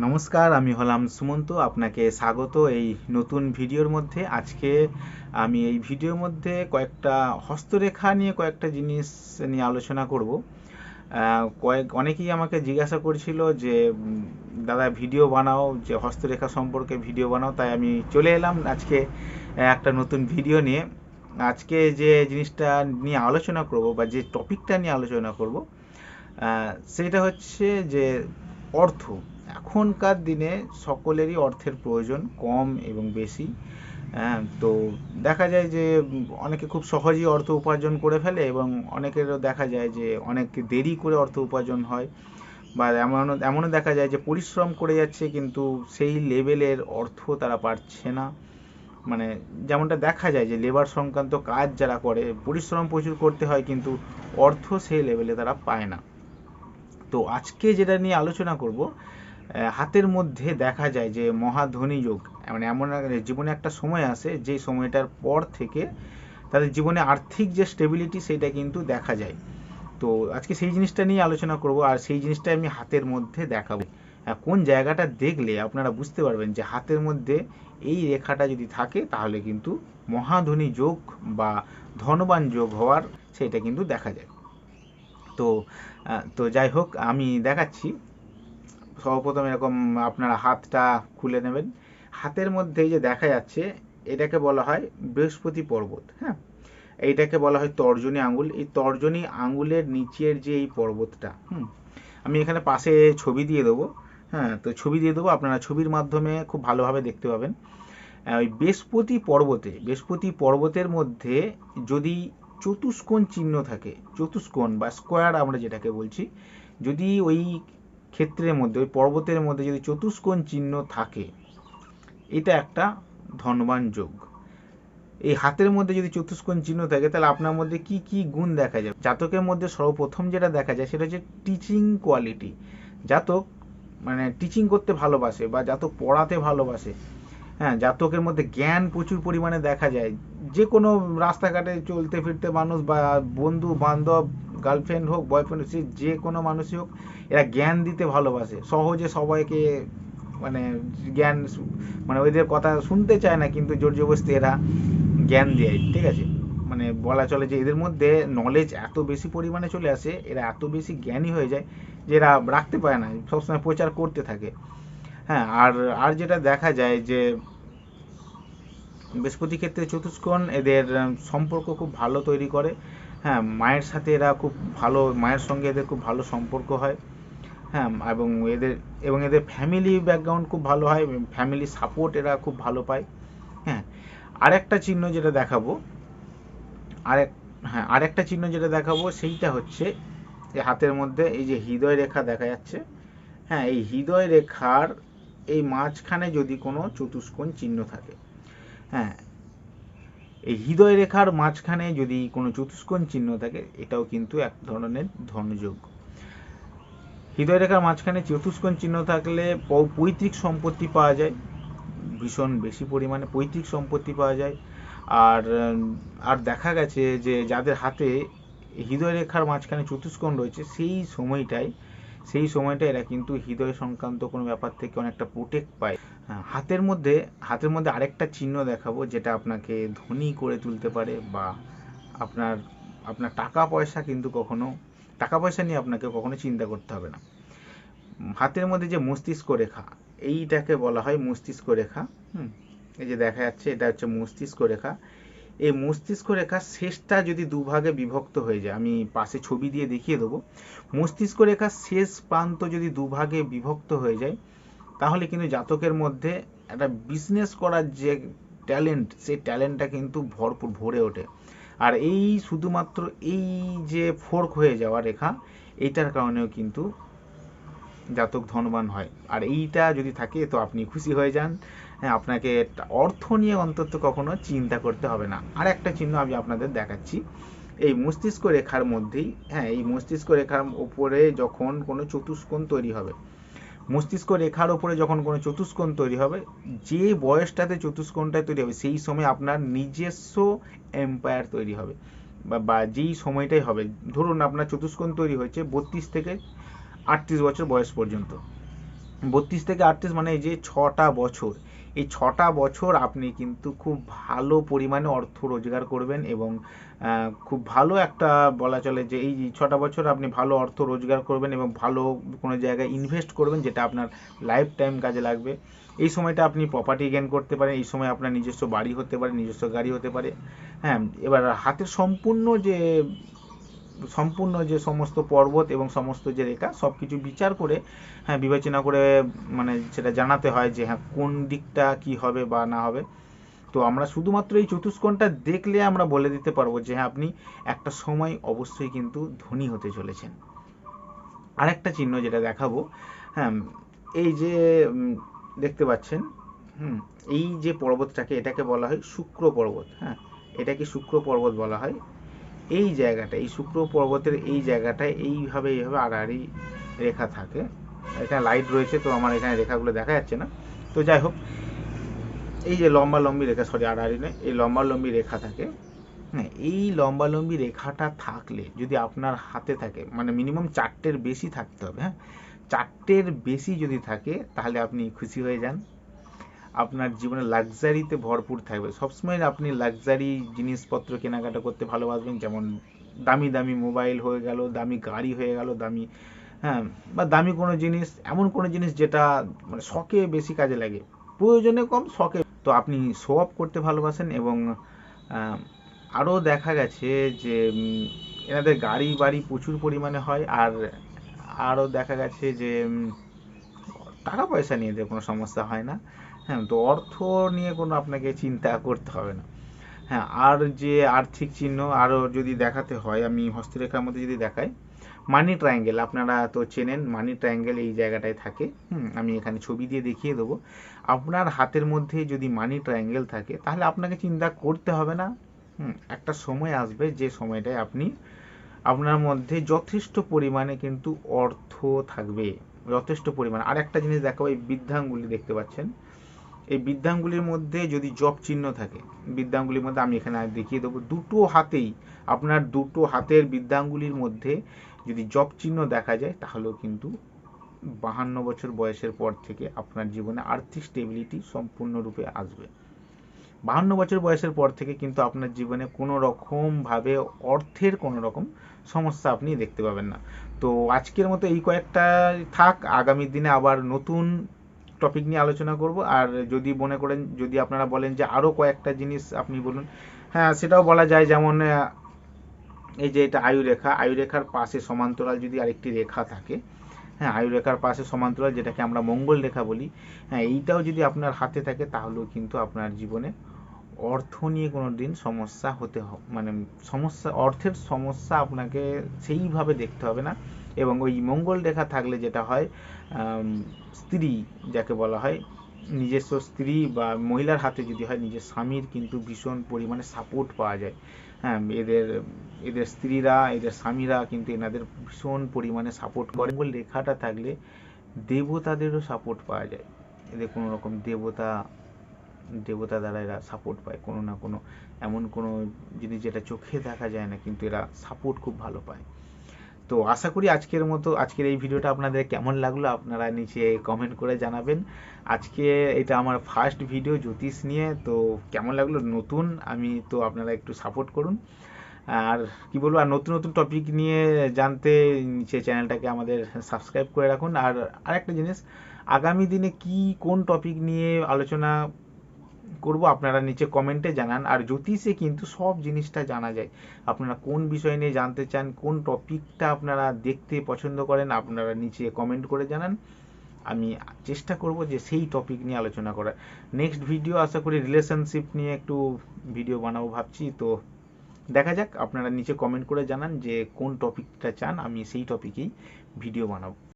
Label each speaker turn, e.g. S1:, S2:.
S1: নমস্কার, আমি হলাম সুমন্ত। আপনাকে স্বাগত এই নতুন ভিডিওর মধ্যে। আজকে আমি এই ভিডিওর মধ্যে কয়েকটা হস্তরেখা নিয়ে কয়েকটা জিনিস নিয়ে আলোচনা করব। অনেকেই আমাকে জিজ্ঞাসা করছিল যে দাদা ভিডিও বানাও, যে হস্তরেখা সম্পর্কে ভিডিও বানাও। তাই আমি চলে এলাম আজকে একটা নতুন ভিডিও নিয়ে। আজকে যে জিনিসটা নিয়ে আলোচনা করব বা যে টপিকটা নিয়ে আলোচনা করব সেটা হচ্ছে যে অর্থ। এখনকার দিনে সকলেরই অর্থের প্রয়োজন, কম এবং বেশি। তো দেখা যায় যে অনেকে খুব সহজেই অর্থ উপার্জন করে ফেলে, এবং অনেকেরও দেখা যায় যে অনেক দেরি করে অর্থ উপার্জন হয়, বা এমনও দেখা যায় যে পরিশ্রম করে যাচ্ছে কিন্তু সেই লেভেলের অর্থ তারা পাচ্ছে না। মানে যেমনটা দেখা যায় যে লেবার সংক্রান্ত কাজ যারা করে, পরিশ্রম প্রচুর করতে হয় কিন্তু অর্থ সেই লেভেলে তারা পায় না। তো আজকে যেটা নিয়ে আলোচনা করব, হাতের মধ্যে দেখা যায় যে মহাধনী যোগ, মানে এমন জীবনে একটা সময় আসে যে সময়টার পর থেকে তাদের জীবনে আর্থিক যে স্টেবিলিটি সেটা কিন্তু দেখা যায়। তো আজকে সেই জিনিসটা নিয়ে আলোচনা করব, আর সেই জিনিসটা আমি হাতের মধ্যে দেখাবো। কোন জায়গাটা দেখলে আপনারা বুঝতে পারবেন যে হাতের মধ্যে এই রেখাটা যদি থাকে তাহলে কিন্তু মহাধনী যোগ বা ধনবান যোগ হওয়ার সেটা কিন্তু দেখা যায়। তো তো যাই হোক, আমি দেখাচ্ছি। সর্বপ্রথম এরকম আপনারা হাতটা খুলে নেবেন। হাতের মধ্যে এই যে দেখা যাচ্ছে, এটাকে বলা হয় বৃহস্পতি পর্বত। হ্যাঁ, এইটাকে বলা হয় তর্জনী আঙুল। এই তর্জনী আঙুলের নিচের যে এই পর্বতটা, আমি এখানে পাশে ছবি দিয়ে দেবো। হ্যাঁ, তো ছবি দিয়ে দেবো, আপনারা ছবির মাধ্যমে খুব ভালোভাবে দেখতে পাবেন। ওই বৃহস্পতি পর্বতের মধ্যে যদি চতুষ্কোণ চিহ্ন থাকে, চতুষ্কোণ বা স্কোয়ার আমরা যেটাকে বলছি, যদি ওই ক্ষেত্রের মধ্যে, ওই পর্বতের মধ্যে যদি চতুষ্কোণ চিহ্ন থাকে, এটা একটা ধনবান যোগ। এই হাতের মধ্যে যদি চতুষ্কোণ চিহ্ন থাকে তাহলে আপনার মধ্যে কি কি গুণ দেখা যায়? জাতকের মধ্যে সর্বপ্রথম যেটা দেখা যায় সেটা হচ্ছে টিচিং কোয়ালিটি। জাতক মানে টিচিং করতে ভালোবাসে বা জাতক পড়াতে ভালোবাসে। হ্যাঁ, জাতকের মধ্যে জ্ঞান প্রচুর পরিমাণে দেখা যায়। যে কোনো রাস্তাঘাটে চলতে ফিরতে মানুষ বা বন্ধু বান্ধব, গার্লফ্রেন্ড হোক বয়ফ্রেন্ড হোক, সে যে কোনো মানুষই হোক, এরা জ্ঞান দিতে ভালোবাসে সহজে সবাইকে। মানে জ্ঞান, মানে ওদের কথা শুনতে চায় না কিন্তু জোর জবরদস্তি এরা জ্ঞান দেয়। ঠিক আছে, মানে বলা চলে যে এদের মধ্যে নলেজ এত বেশি পরিমাণে চলে আসে, এরা এত বেশি জ্ঞানী হয়ে যায় যে এরা রাখতে পারে না, সবসময় প্রচার করতে থাকে। হ্যাঁ, আর আর যেটা দেখা যায় যে বৃহস্পতি ক্ষেত্রে চতুষ্কোণ এদের সম্পর্ক খুব ভালো তৈরি করে। হ্যাঁ, মায়ের সাথে এরা খুব ভালো, মায়ের সঙ্গে এদের খুব ভালো সম্পর্ক হয়। হ্যাঁ, এবং এদের ফ্যামিলি ব্যাকগ্রাউন্ড খুব ভালো হয়, ফ্যামিলি সাপোর্ট এরা খুব ভালো পায়। হ্যাঁ, আরেকটা চিহ্ন যেটা দেখাবো, আরেক আরেকটা চিহ্ন যেটা দেখাবো সেইটা হচ্ছে যে হাতের মধ্যে এই যে হৃদয় রেখা দেখা যাচ্ছে। হ্যাঁ, এই হৃদয় রেখার এই মাঝখানে যদি কোনো চতুষ্কোণ চিহ্ন থাকে, হ্যাঁ, এই হৃদয় রেখার মাঝখানে যদি কোনো চতুষ্কোণ চিহ্ন থাকে, এটাও কিন্তু এক ধরনের ধনযোগ। হৃদয় রেখার মাঝখানে চতুষ্কোণ চিহ্ন থাকলে পৈতৃক সম্পত্তি পাওয়া যায়, ভীষণ বেশি পরিমাণে পৈতৃক সম্পত্তি পাওয়া যায়। আর আর দেখা গেছে যে যাদের হাতে হৃদয় রেখার মাঝখানে চতুষ্কোণ রয়েছে, সেই সময়টা এরা কিন্তু হৃদয় সংক্রান্ত কোনো ব্যাপার থেকে অনেকটা প্রোটেক্ট পায়। হ্যাঁ, হাতের মধ্যে আরেকটা চিহ্ন দেখাবো যেটা আপনাকে ধনী করে তুলতে পারে, বা আপনার আপনার টাকা পয়সা নিয়ে আপনাকে কখনো চিন্তা করতে হবে না। হাতের মধ্যে যে মস্তিষ্ক রেখা, এইটাকে বলা হয় মস্তিষ্ক রেখা। এই যে দেখা যাচ্ছে, এটা হচ্ছে মস্তিষ্ক রেখা। এই মস্তিষ্ক রেখার শেষটা যদি দুভাগে বিভক্ত হয়ে যায়, আমি পাশে ছবি দিয়ে দেখিয়ে দেবো। মস্তিষ্ক রেখার শেষ প্রান্ত যদি দুভাগে বিভক্ত হয়ে যায়, তাহলে কিন্তু জাতকের মধ্যে একটা বিজনেস করার যে ট্যালেন্ট, সেই ট্যালেন্টটা কিন্তু ভরপুর ভরে ওঠে। আর এই শুধুমাত্র এই যে ফোর্ক হয়ে যাওয়া রেখা, এইটার কারণেও কিন্তু জাতক ধনবান হয়। আর এইটা যদি থাকে তো আপনি খুশি হয়ে যান। হ্যাঁ, আপনাকে অর্থ নিয়ে অন্তত কখনো চিন্তা করতে হবে না। আর একটা চিহ্ন আমি আপনাদের দেখাচ্ছি। এই মস্তিষ্ক রেখার মধ্যেই, হ্যাঁ, এই মস্তিষ্ক রেখার উপরে যখন কোনো চতুষ্কোণ তৈরি হবে, মস্তিষ্ক রেখার ওপরে যখন কোনো চতুষ্কোণ তৈরি হবে, যে বয়সটাতে চতুষ্কোণটা তৈরি হবে সেই সময় আপনার নিজস্ব এম্পায়ার তৈরি হবে, বা যেই সময়টাই হবে। ধরুন আপনার চতুষ্কোণ তৈরি হয়েছে 32 থেকে 38 বছর বয়স পর্যন্ত। 32 থেকে 38 মানে এই যে 6টা বছর, এই 6টা বছর আপনি কিন্তু খুব ভালো পরিমাণে অর্থ রোজগার করবেন এবং খুব ভালো একটা বলা চলে যে এই 6টা বছর আপনি ভালো অর্থ রোজগার করবেন এবং ভালো কোনো জায়গায় ইনভেস্ট করবেন যেটা আপনার লাইফ টাইম কাজে লাগবে। এই সময়টা আপনি প্রপার্টি গেইন করতে পারেন, এই সময় আপনার নিজস্ব বাড়ি হতে পারে, নিজস্ব গাড়ি হতে পারে। হ্যাঁ, এবার হাতের সম্পূর্ণ যে সমস্ত পর্বত এবং সমস্ত যে রেখা সব কিছু বিচার করে, হ্যাঁ, বিবেচনা করে মানে সেটা জানাতে হয় যে হ্যাঁ কোন দিকটা কি হবে বা না হবে। তো আমরা শুধুমাত্র এই চতুষ্কোণটা দেখলে আমরা বলে দিতে পারবো যে হ্যাঁ আপনি একটা সময় অবশ্যই কিন্তু ধনী হতে চলেছেন। আরেকটা চিহ্ন যেটা দেখাবো, হ্যাঁ, এই যে দেখতে পাচ্ছেন, এই যে পর্বতটাকে এটাকে বলা হয় শুক্র পর্বত। হ্যাঁ, এটাকে শুক্র পর্বত বলা হয়। এই জায়গাটা, এই শুক্র পর্বতের এই জায়গাটায় এইভাবে আড়াআড়ি রেখা থাকে। এখানে লাইট রয়েছে তো আমার এখানে রেখাগুলো দেখা যাচ্ছে না। তো যাই হোক, এই যে লম্বি রেখা, সরি আড়াআড়ি নয়, এই লম্বি রেখা থাকে। হ্যাঁ, এই লম্বি রেখাটা থাকলে যদি আপনার হাতে থাকে, মানে মিনিমাম 4টের বেশি থাকতে হবে। হ্যাঁ, 4টের বেশি যদি থাকে তাহলে আপনি খুশি হয়ে যান। আপনার জীবনে লাক্সারিতে ভরপুর থাকবে। সবসময় আপনি লাক্সারি জিনিসপত্র কেনাকাটা করতে ভালোবাসবেন, যেমন দামি দামি মোবাইল হয়ে গেল, দামি গাড়ি হয়ে গেল, দামি, হ্যাঁ, বা দামি কোনো জিনিস, এমন কোনো জিনিস যেটা মানে শখে বেশি কাজে লাগে, প্রয়োজনে কম শখে। তো আপনি শো অফ করতে ভালোবাসেন এবং আরও দেখা গেছে যে এনাদের গাড়ি বাড়ি প্রচুর পরিমাণে হয়। আর আরও দেখা গেছে যে টাকা পয়সা নিয়ে এদের কোনো সমস্যা হয় না। হ্যাঁ, তো অর্থ নিয়ে কোনো আপনাকে চিন্তা করতে হবে না। হ্যাঁ, আর যে আর্থিক চিহ্ন আরও যদি দেখাতে হয়, আমি হস্তরেখার মধ্যে যদি দেখাই, মানি ট্রায়াঙ্গেল আপনারা তো চেনেন, মানি ট্রায়াঙ্গেল এই জায়গাটায় থাকে। আমি এখানে ছবি দিয়ে দেখিয়ে দেবো। আপনার হাতের মধ্যে যদি মানি ট্রায়াঙ্গেল থাকে তাহলে আপনাকে চিন্তা করতে হবে না। একটা সময় আসবে যে সময়টায় আপনার মধ্যে যথেষ্ট পরিমাণে কিন্তু অর্থ থাকবে, যথেষ্ট পরিমাণ। আর একটা জিনিস দেখাবো, এই বৃদ্ধাঙ্গুলি দেখতে পাচ্ছেন, এই বৃদ্ধাঙ্গুলির মধ্যে যদি জপ চিহ্ন থাকে, বৃদ্ধাঙ্গুলির মধ্যে আমি এখানে দেখিয়ে দেবো, দুটো হাতেই, আপনার দুটো হাতের বৃদ্ধাঙ্গুলির মধ্যে যদি জপ চিহ্ন দেখা যায় তাহলেও কিন্তু 52 বছর বয়সের পর থেকে আপনার জীবনে আর্থিক স্টেবিলিটি সম্পূর্ণরূপে আসবে। 52 বছর বয়সের পর থেকে কিন্তু আপনার জীবনে কোনো রকমভাবে অর্থের কোনো রকম সমস্যা আপনি দেখতে পাবেন না। তো আজকের মতো এই কয়েকটা থাক, আগামী দিনে আবার নতুন টপিক নিয়ে আলোচনা করব। আর যদি মনে করেন, যদি আপনারা বলেন যে আরও কয়েকটা জিনিস আপনি বলুন, হ্যাঁ সেটাও বলা যায়। যেমন এই যে এটা আয়ুরেখা, আয়ুরেখার পাশে সমান্তরাল যদি আরেকটি রেখা থাকে, হ্যাঁ, আয়ুরেখার পাশে সমান্তরাল যেটাকে আমরা মঙ্গল রেখা বলি, হ্যাঁ, এইটাও যদি আপনার হাতে থাকে তাহলেও কিন্তু আপনার জীবনে অর্থ নিয়ে কোনো দিন সমস্যা মানে অর্থের সমস্যা আপনাকে সেইভাবে দেখতে হবে না। এবং ওই মঙ্গল রেখা থাকলে যেটা হয়, স্ত্রী যাকে বলা হয়, নিজস্ব স্ত্রী বা মহিলার হাতে যদি হয়, নিজের স্বামীর কিন্তু ভীষণ পরিমাণে সাপোর্ট পাওয়া যায়। হ্যাঁ, এদের স্ত্রীরা, এদের স্বামীরা কিন্তু এনাদের ভীষণ পরিমাণে সাপোর্ট করে। মঙ্গল রেখাটা থাকলে দেবতাদেরও সাপোর্ট পাওয়া যায়। এদের কোনো রকম দেবতা দ্বারা এরা সাপোর্ট পায়, কোনো না কোনো এমন কোনো জিনিস যেটা চোখে দেখা যায় না, কিন্তু এরা সাপোর্ট খুব ভালো পায়। তো আশা করি আজকের এই ভিডিওটা আপনাদের কেমন লাগলো আপনারা নিচে কমেন্ট করে জানাবেন। আজকে এটা আমার ফার্স্ট ভিডিও জ্যোতিষ নিয়ে, তো কেমন লাগলো, নতুন আমি, তো আপনারা একটু সাপোর্ট করুন। আর কি বলবো, আর নতুন নতুন টপিক নিয়ে জানতে নিচে চ্যানেলটাকে আমাদের সাবস্ক্রাইব করে রাখুন। আর আরেকটা জিনিস, আগামী দিনে কোন টপিক নিয়ে আলোচনা করব আপনারা নিচে কমেন্টে জানান। আর জ্যোতিষে কিন্তু সব জিনিসটা জানা যায়। আপনারা কোন বিষয় নিয়ে জানতে চান, কোন টপিকটা আপনারা দেখতে পছন্দ করেন, আপনারা নিচে কমেন্ট করে জানান। আমি চেষ্টা করব যে সেই টপিক নিয়ে আলোচনা করার। নেক্সট ভিডিও আশা করি রিলেশনশিপ নিয়ে একটু ভিডিও বানাবো ভাবছি। তো দেখা যাক, আপনারা নিচে কমেন্ট করে জানান যে কোন টপিকটা চান, আমি সেই টপিকেই ভিডিও বানাবো।